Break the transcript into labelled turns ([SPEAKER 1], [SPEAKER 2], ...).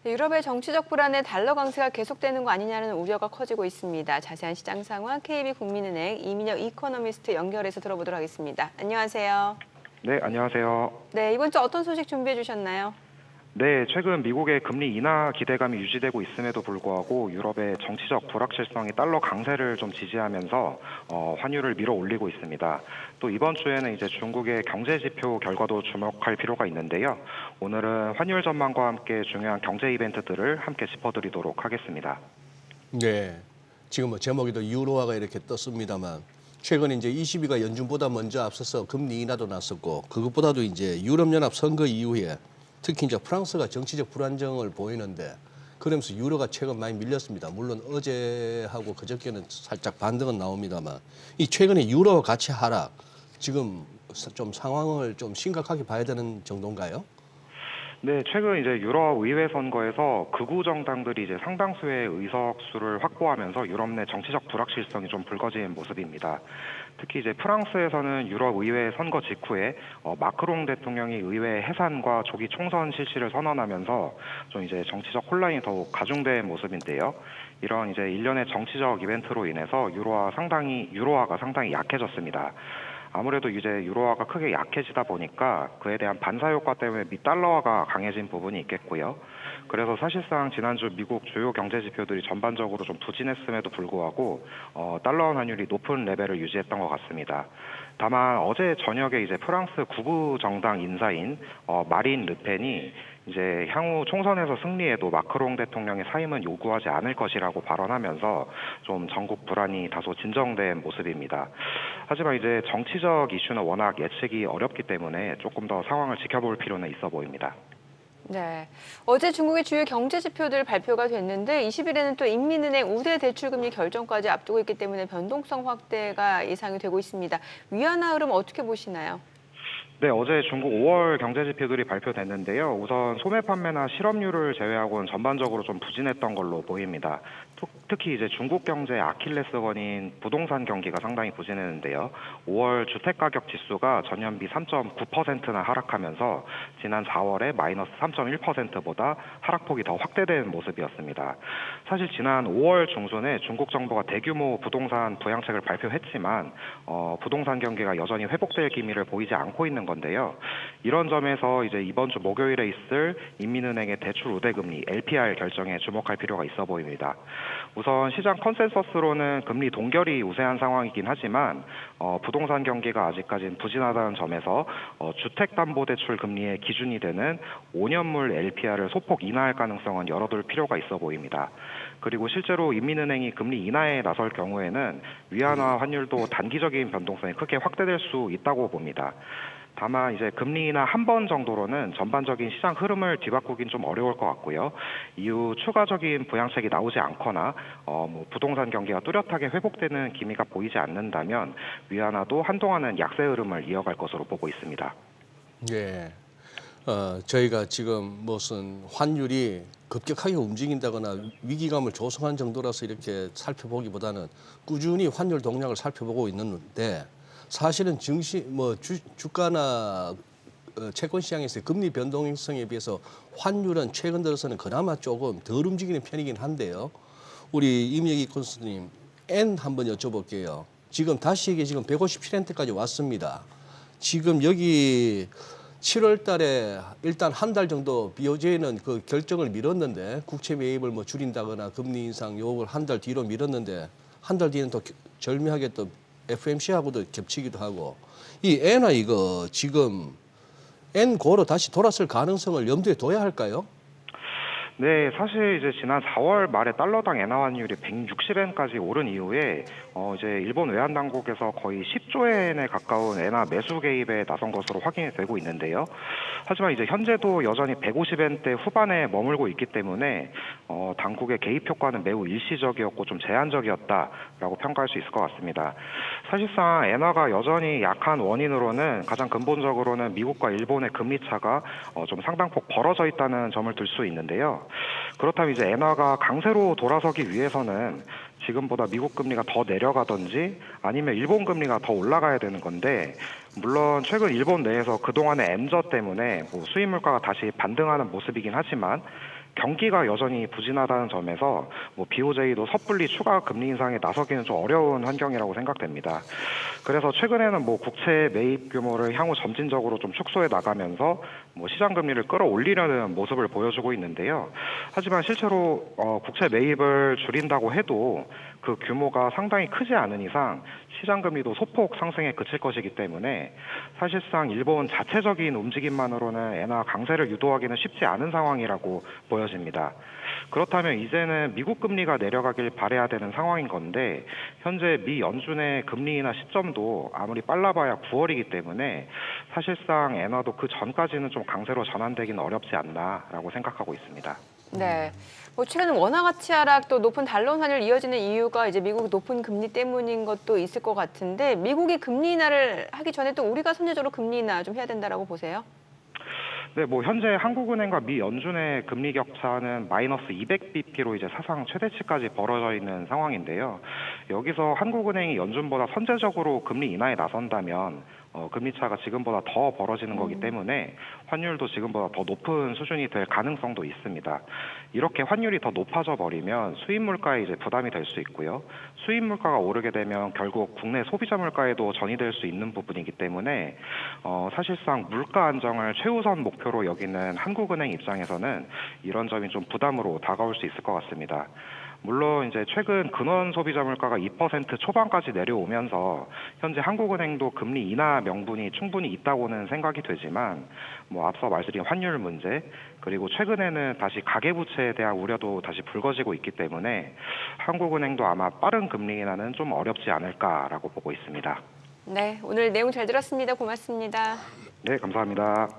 [SPEAKER 1] 네, 유럽의 정치적 불안에 달러 강세가 계속되는 거 아니냐는 우려가 커지고 있습니다. 자세한 시장 상황 KB국민은행 이민혁 이코노미스트 연결해서 들어보도록 하겠습니다. 안녕하세요.
[SPEAKER 2] 네, 안녕하세요.
[SPEAKER 1] 네, 이번 주 어떤 소식 준비해 주셨나요?
[SPEAKER 2] 네, 최근 미국의 금리 인하 기대감이 유지되고 있음에도 불구하고 유럽의 정치적 불확실성이 달러 강세를 좀 지지하면서 환율을 밀어 올리고 있습니다. 또 이번 주에는 이제 중국의 경제 지표 결과도 주목할 필요가 있는데요. 오늘은 환율 전망과 함께 중요한 경제 이벤트들을 함께 짚어드리도록 하겠습니다.
[SPEAKER 3] 네, 지금 뭐 제목에도 유로화가 이렇게 떴습니다만 최근 이제 ECB가 연준보다 먼저 앞서서 금리 인하도 났었고 그것보다도 이제 유럽연합 선거 이후에 특히 이제 프랑스가 정치적 불안정을 보이는데 그러면서 유로가 최근 많이 밀렸습니다. 물론 어제하고 그저께는 살짝 반등은 나옵니다만 이 최근에 유로 가치 하락 지금 좀 상황을 좀 심각하게 봐야 되는 정도인가요?
[SPEAKER 2] 네, 최근 이제 유럽 의회 선거에서 극우 정당들이 이제 상당수의 의석수를 확보하면서 유럽 내 정치적 불확실성이 좀 불거진 모습입니다. 특히 이제 프랑스에서는 유럽 의회 선거 직후에 마크롱 대통령이 의회 해산과 조기 총선 실시를 선언하면서 좀 이제 정치적 혼란이 더욱 가중된 모습인데요. 이런 이제 일련의 정치적 이벤트로 인해서 유로화가 상당히 약해졌습니다. 아무래도 이제 유로화가 크게 약해지다 보니까 그에 대한 반사 효과 때문에 미달러화가 강해진 부분이 있겠고요. 그래서 사실상 지난주 미국 주요 경제 지표들이 전반적으로 좀 부진했음에도 불구하고 달러 환율이 높은 레벨을 유지했던 것 같습니다. 다만 어제 저녁에 이제 프랑스 구부 정당 인사인 마린 르펜이 이제 향후 총선에서 승리해도 마크롱 대통령의 사임은 요구하지 않을 것이라고 발언하면서 좀 전국 불안이 다소 진정된 모습입니다. 하지만 이제 정치적 이슈는 워낙 예측이 어렵기 때문에 조금 더 상황을 지켜볼 필요는 있어 보입니다.
[SPEAKER 1] 네, 어제 중국의 주요 경제 지표들 발표가 됐는데 20일에는 또 인민은행 우대 대출금리 결정까지 앞두고 있기 때문에 변동성 확대가 예상이 되고 있습니다. 위안화 흐름 어떻게 보시나요?
[SPEAKER 2] 네, 어제 중국 5월 경제 지표들이 발표됐는데요. 우선 소매 판매나 실업률을 제외하고는 전반적으로 좀 부진했던 걸로 보입니다. 특히 이제 중국 경제의 아킬레스건인 부동산 경기가 상당히 부진했는데요. 5월 주택 가격 지수가 전년비 3.9%나 하락하면서 지난 4월에 마이너스 3.1%보다 하락폭이 더 확대된 모습이었습니다. 사실 지난 5월 중순에 중국 정부가 대규모 부동산 부양책을 발표했지만 부동산 경기가 여전히 회복될 기미를 보이지 않고 있는 건데요. 이런 점에서 이제 이번 주 목요일에 있을 인민은행의 대출 우대 금리 LPR 결정에 주목할 필요가 있어 보입니다. 우선 시장 컨센서스로는 금리 동결이 우세한 상황이긴 하지만 부동산 경기가 아직까지는 부진하다는 점에서 주택담보대출 금리의 기준이 되는 5년물 LPR을 소폭 인하할 가능성은 열어둘 필요가 있어 보입니다. 그리고 실제로 인민은행이 금리 인하에 나설 경우에는 위안화 환율도 단기적인 변동성이 크게 확대될 수 있다고 봅니다. 다만 이제 금리 인하 한 번 정도로는 전반적인 시장 흐름을 뒤바꾸긴 좀 어려울 것 같고요. 이후 추가적인 부양책이 나오지 않거나 부동산 경기가 뚜렷하게 회복되는 기미가 보이지 않는다면 위안화도 한동안은 약세 흐름을 이어갈 것으로 보고 있습니다.
[SPEAKER 3] 예. 저희가 지금 무슨 환율이 급격하게 움직인다거나 위기감을 조성한 정도라서 이렇게 살펴보기보다는 꾸준히 환율 동향을 살펴보고 있는데 사실은 주가나 채권 시장에서의 금리 변동성에 비해서 환율은 최근 들어서는 그나마 조금 덜 움직이는 편이긴 한데요. 우리 임영익 교수님, N 한번 여쭤볼게요. 지금 다시 이게 지금 157엔트까지 왔습니다. 지금 여기 7월 달에 일단 한 달 정도 BOJ는 그 결정을 미뤘는데 국채 매입을 뭐 줄인다거나 금리 인상 요걸 한 달 뒤로 미뤘는데 한 달 뒤는 또 절묘하게 또 FMC하고도 겹치기도 하고 이 엔화 이거 지금 엔고로 다시 돌아설 가능성을 염두에 둬야 할까요?
[SPEAKER 2] 네, 사실 이제 지난 4월 말에 달러당 엔화 환율이 160엔까지 오른 이후에 이제 일본 외환 당국에서 거의 10조 엔에 가까운 엔화 매수 개입에 나선 것으로 확인이 되고 있는데요. 하지만 이제 현재도 여전히 150엔대 후반에 머물고 있기 때문에 당국의 개입 효과는 매우 일시적이었고 좀 제한적이었다라고 평가할 수 있을 것 같습니다. 사실상 엔화가 여전히 약한 원인으로는 가장 근본적으로는 미국과 일본의 금리 차가 좀 상당폭 벌어져 있다는 점을 들 수 있는데요. 그렇다면 이제 엔화가 강세로 돌아서기 위해서는 지금보다 미국 금리가 더 내려가든지 아니면 일본 금리가 더 올라가야 되는 건데 물론 최근 일본 내에서 그동안의 엔저 때문에 수입 물가가 다시 반등하는 모습이긴 하지만 경기가 여전히 부진하다는 점에서 BOJ도 섣불리 추가 금리 인상에 나서기는 좀 어려운 환경이라고 생각됩니다. 그래서 최근에는 국채 매입 규모를 향후 점진적으로 좀 축소해 나가면서 시장 금리를 끌어올리려는 모습을 보여주고 있는데요. 하지만 실제로 국채 매입을 줄인다고 해도 그 규모가 상당히 크지 않은 이상 시장 금리도 소폭 상승에 그칠 것이기 때문에 사실상 일본 자체적인 움직임만으로는 엔화 강세를 유도하기는 쉽지 않은 상황이라고 보여집니다. 그렇다면 이제는 미국 금리가 내려가길 바라야 되는 상황인 건데 현재 미 연준의 금리 인하 시점도 아무리 빨라봐야 9월이기 때문에 사실상 엔화도 그 전까지는 좀 강세로 전환되기는 어렵지 않나라고 생각하고 있습니다.
[SPEAKER 1] 네. 최근 원화 가치 하락 또 높은 달러 환율 이어지는 이유가 이제 미국 높은 금리 때문인 것도 있을 것 같은데 미국이 금리 인하를 하기 전에 또 우리가 선제적으로 금리 인하 좀 해야 된다라고 보세요?
[SPEAKER 2] 네, 현재 한국은행과 미 연준의 금리 격차는 마이너스 200bp로 이제 사상 최대치까지 벌어져 있는 상황인데요. 여기서 한국은행이 연준보다 선제적으로 금리 인하에 나선다면 금리 차가 지금보다 더 벌어지는 거기 때문에 환율도 지금보다 더 높은 수준이 될 가능성도 있습니다. 이렇게 환율이 더 높아져 버리면 수입 물가에 이제 부담이 될 수 있고요. 수입 물가가 오르게 되면 결국 국내 소비자 물가에도 전이될 수 있는 부분이기 때문에 사실상 물가 안정을 최우선 목표로 여기는 한국은행 입장에서는 이런 점이 좀 부담으로 다가올 수 있을 것 같습니다. 물론 이제 최근 근원 소비자 물가가 2% 초반까지 내려오면서 현재 한국은행도 금리 인하 명분이 충분히 있다고는 생각이 되지만 앞서 말씀드린 환율 문제 그리고 최근에는 다시 가계부채에 대한 우려도 다시 불거지고 있기 때문에 한국은행도 아마 빠른 금리 인하는 좀 어렵지 않을까라고 보고 있습니다.
[SPEAKER 1] 네, 오늘 내용 잘 들었습니다. 고맙습니다.
[SPEAKER 2] 네, 감사합니다.